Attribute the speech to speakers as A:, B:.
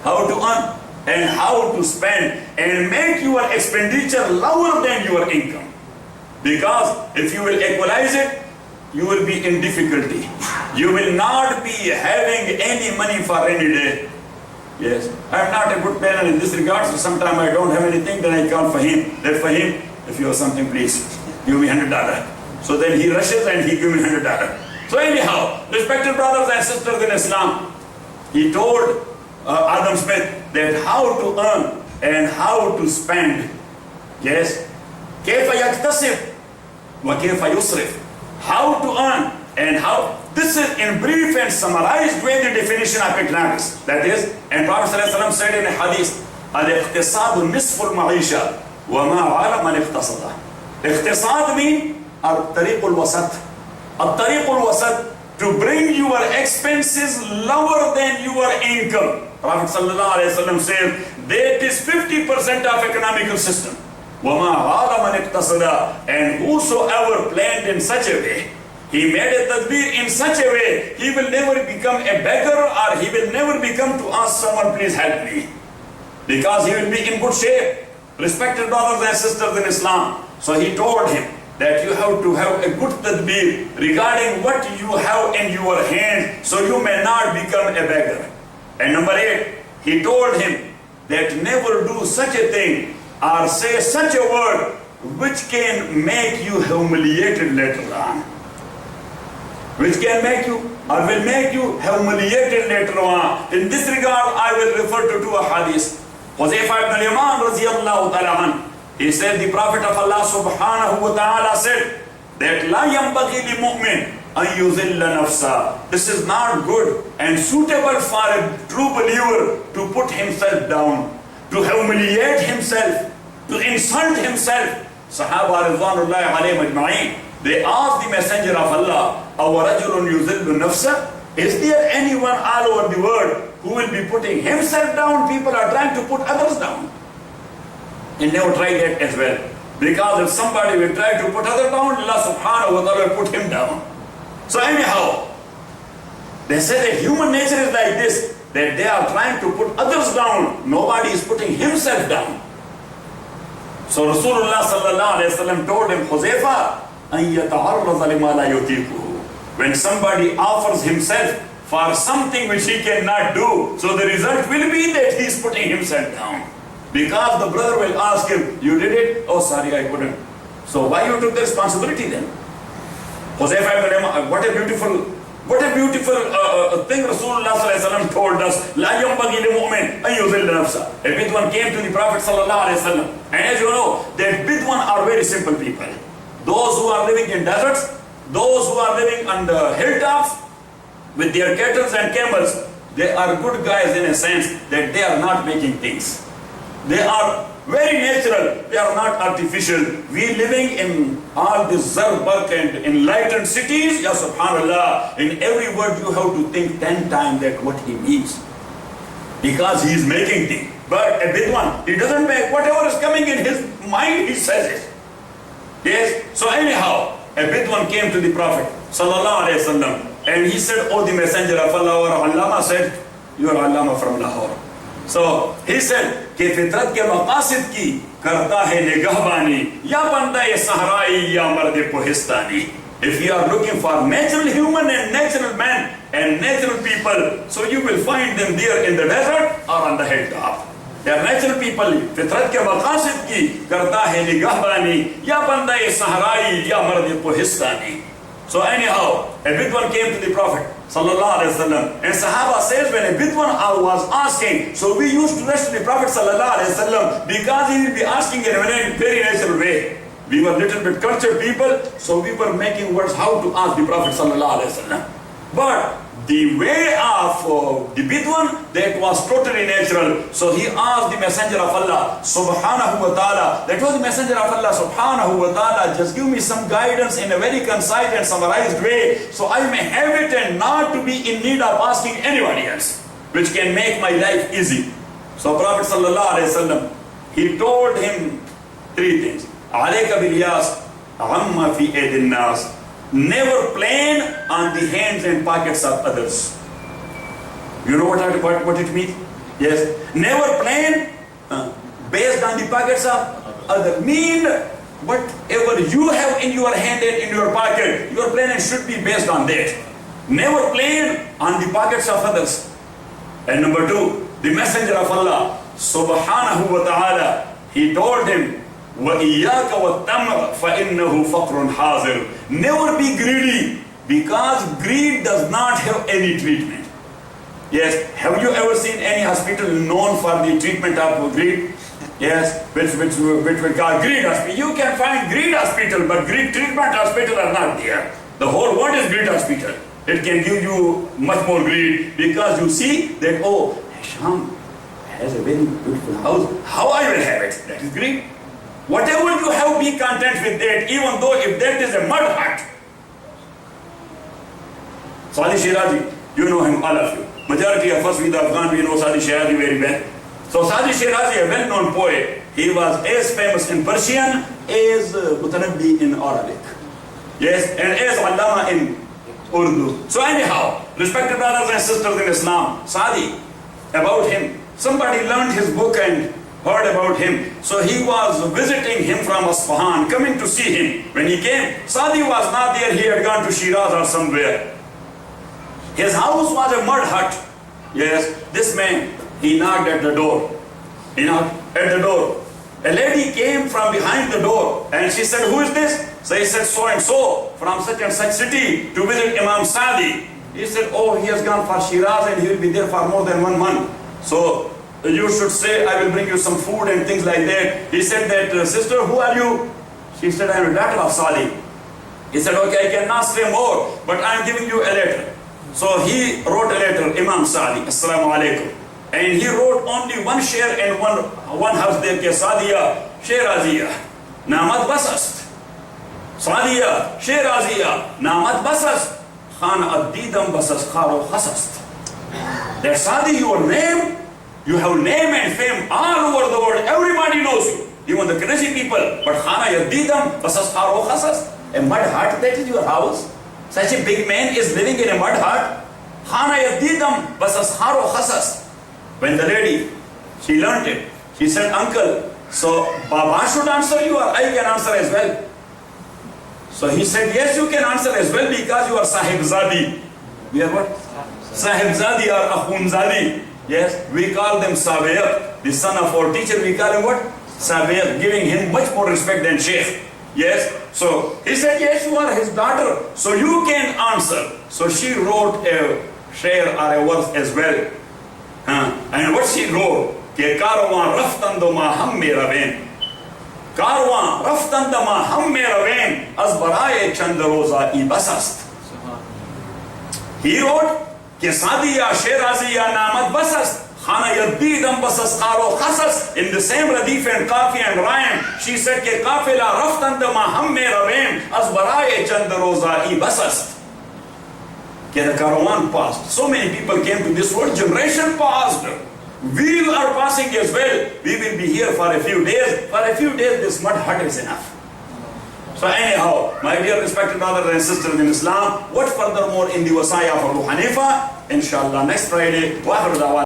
A: how to earn and how to spend, and make your expenditure lower than your income. Because if you will equalize it, you will be in difficulty. You will not be having any money for any day. Yes, I am not a good parent in this regard, so sometimes I don't have anything, then I call Fahim. That Fahim, if you have something, please give me $100. So then he rushes and he gives me $100. So anyhow, respected brothers and sisters in Islam, he told Adam Smith that how to earn and how to spend. Yes, كيف يكتسب وكيف يصرف. How to earn and how. This is in brief and summarized way the definition of economics. That is, and Prophet ﷺ said in a hadith, al-iqtisad nisf al-ma'isha wa ma ala man iqtasada. Iqtisad means al-tariq al-wasat. Al-tariq al-wasat, to bring your expenses lower than your income. Prophet ﷺ said that is 50% of economical system. Wa ma ala man iqtasada, and whosoever planned in such a way, he made a tadbir in such a way, he will never become a beggar, or he will never become to ask someone, please help me. Because he will be in good shape. Respected brothers and sisters in Islam. So he told him that you have to have a good tadbir regarding what you have in your hand, so you may not become a beggar. And number 8, he told him that never do such a thing or say such a word which can make you humiliated later on. Which can make you or will make you humiliated later on. In this regard, I will refer to two hadiths. Huzaifa ibn al-Yaman radiyallahu ta'ala anhu, he said, the Prophet of Allah subhanahu wa ta'ala said that la yanbaghi li mu'min an yuzilla nafsa. This is not good and suitable for a true believer to put himself down, to humiliate himself, to insult himself. Sahaba ridwanullahi alayhim ajma'in, they asked the Messenger of Allah, أَوَرَجُلٌ يُذِلُّ نَفْسَهُ? Is there anyone all over the world who will be putting himself down? People are trying to put others down. And they will try that as well. Because if somebody will try to put others down, Allah subhanahu wa ta'ala will put him down. So anyhow, they say that human nature is like this, that they are trying to put others down. Nobody is putting himself down. So Rasulullah sallallahu alayhi wa sallam told him, Huzaifa, when somebody offers himself for something which he cannot do, so the result will be that he is putting himself down. Because the brother will ask him, you did it? Oh, sorry, I couldn't. So why you took the responsibility then? Huzaifa, what a beautiful thing Rasulullah sallallahu alaihi wasallam told us. La yanbaghi lil mu'min an yuzilla nafsa. A Bidwan came to the Prophet sallallahu alaihi wasallam, and as you know, that Bidwan are very simple people. Those who are living in deserts, those who are living on the hilltops with their cattle and camels, they are good guys in a sense that they are not making things. They are very natural, they are not artificial. We living in all these Zarbark and enlightened cities, ya subhanallah, in every word you have to think 10 times that what he means. Because he is making things. But a big one, he doesn't make whatever is coming in his mind, he says it. Yes, so anyhow, a Bidwan came to the Prophet sallallahu alaihi wasallam, and he said, oh, the Messenger of Allah, or Allama said, you are Allama from Lahore. So he said, कि फितरत के मकासिद की करता है निगहबानी, या बंदा ये सहराई या मर्द Kohistani. If you are looking for natural human and natural man and natural people, so you will find them there in the desert or on the hilltop. They are natural people. फितरत के मकासिद की करता है निगहबानी, या बंदा ये सहराई या मर्द Kohistani. So anyhow, a Bidwan came to the Prophet sallallahu alaihi wasallam, and Sahaba says when a Bidwan was asking, so we used to rush to the Prophet sallallahu alaihi wasallam because he will be asking in a very natural way. We were little bit cultured people, so we were making words how to ask the Prophet sallallahu alaihi wasallam. But the way of the Bidwan, that was totally natural. So he asked the Messenger of Allah subhanahu wa ta'ala, that was the Messenger of Allah subhanahu wa ta'ala, just give me some guidance in a very concise and summarized way, so I may have it and not to be in need of asking anybody else, which can make my life easy. So Prophet sallallahu alaihi wasallam, he told him 3 things. Alayka bil yas amma fi aydin nas. Never plan on the hands and pockets of others. You know what it means? Yes, never plan based on the pockets of other. Mean whatever you have in your hand and in your pocket, your planning should be based on that. Never plan on the pockets of others. And number two, the Messenger of Allah subhanahu wa ta'ala, he told him, وَإِيَّاكَ وَالتَّمْرَ فَإِنَّهُ فَقْرٌ حَاضِرٌ. Never be greedy, because greed does not have any treatment. Yes, have you ever seen any hospital known for the treatment of greed? Yes, which we call greed hospital. You can find greed hospital, but greed treatment hospital are not there. The whole world is greed hospital. It can give you much more greed, because you see that, oh, Hisham has a very beautiful house. How I will have it? That is greed. Whatever you have, be content with that, even though if that is a mud hut. Sadi Shirazi, you know him, all of you. Majority of us with Afghan, we know Sadi Shirazi very well. So Sadi Shirazi, a well-known poet, he was as famous in Persian as Mutanabbi in Arabic. Yes, and as Allama in Urdu. So anyhow, respected brothers and sisters in Islam, Sadi, about him, somebody learned his book and heard about him. So he was visiting him from Isfahan, coming to see him. When he came, Sadi was not there, he had gone to Shiraz or somewhere. His house was a mud hut. Yes, this man, he knocked at the door. He knocked at the door. A lady came from behind the door and she said, who is this? So he said, so and so, from such and such city to visit Imam Sadi. He said, oh, he has gone for Shiraz and he will be there for more than 1 month. So you should say, I will bring you some food and things like that. He said that, sister, who are you? She said, I am a daughter of Sadi. He said, okay, I cannot say more, but I am giving you a letter. So he wrote a letter, Imam Sadi, Assalamu alaikum. And he wrote only one share and one house there, ke Sadiya, Shiraziya, Namat Basast. Sadiya, Shiraziya, Namat Basast, Khana Ad-Didam Basast, Kharo Khasast. That Sadi, your name, you have name and fame all over the world. Everybody knows you, even the crazy people. But Khana Ad-Didam Basast, Kharo Khasast, a mud hut, that is your house. Such a big man is living in a mud hut. Khana Ad-Didam Basast, Kharo Khasast. When the lady, she learnt it, she said, uncle, so Baba should answer you or I can answer as well? So he said, yes, you can answer as well because you are Sahib Zadi. We are what? Sahib Zadi or Akhun Zadi. Yes, we call them Sabayat. The son of our teacher, we call him what? Sabayat, giving him much more respect than Sheikh. Yes, so he said, yes, you are his daughter, so you can answer. So she wrote a share or a verse as well. And what she wrote, ke karwan raftan do ma ham mera ben, karwan raftan do ma ham mera ben, az baraye chand roza I basast. He wrote, ke Sadiya Shiraziya namat basast, khana yaddidam basast kharo khasas. In the same radif and kafi and rhyme, she said, ke kafila raftan do ma ham mera ben, az baraye chand roza I basast. The caravan passed. So many people came to this world. Generation passed. We are passing as well. We will be here for a few days. For a few days, this mud hut is enough. So anyhow, my dear respected brothers and sisters in Islam, what furthermore in the wasaya of Abu Hanifa? Inshallah, next Friday.